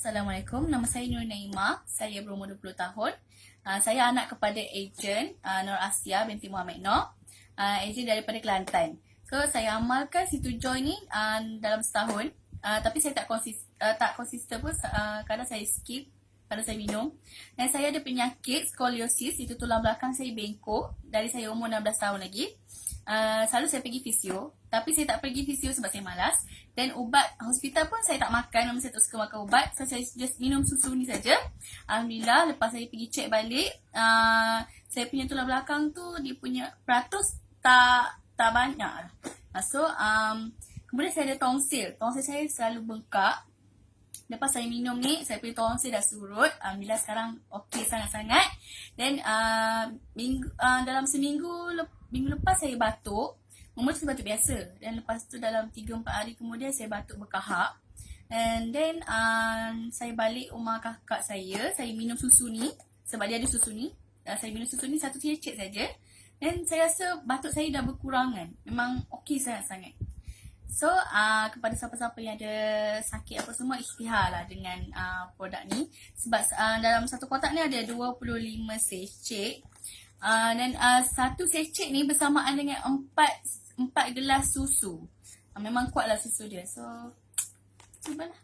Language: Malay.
Assalamualaikum, nama saya Nur Naimah, saya berumur 20 tahun. Saya anak kepada ejen Nur Asia binti Muhammad Noor, ejen daripada Kelantan. So, saya amalkan situ joy ni dalam setahun. Tapi saya tak konsisten pun, kadang saya skip, kadang saya minum. Dan saya ada penyakit skoliosis, itu tulang belakang saya bengkok dari saya umur 16 tahun lagi. Selalu saya pergi fisio, tapi saya tak pergi fisio sebab saya malas. Dan ubat hospital pun saya tak makan, memang saya tak suka makan ubat. So saya just minum susu ni saja. Alhamdulillah, lepas saya pergi check balik, saya punya tulang belakang tu dia punya peratus tak banyak. So kemudian saya ada tonsil. Tonsil saya selalu bengkak. Lepas saya minum ni, saya punya tonsil dah surut. Alhamdulillah sekarang okey sangat-sangat. Dan dalam minggu lepas saya batuk. Mula saya batuk biasa. Dan lepas tu dalam 3-4 hari kemudian saya batuk berkahak. And then saya balik rumah kakak saya minum susu ni. Sebab dia ada susu ni. Saya minum susu ni satu cecek saja. Dan saya rasa batuk saya dah berkurangan. Memang okey sangat-sangat. So, kepada siapa-siapa yang ada sakit apa semua, ikhtiharlah dengan produk ni. Sebab dalam satu kotak ni ada 25 secek. Dan satu secek ni bersamaan dengan 4 gelas susu. Memang kuatlah susu dia. So, cubalah.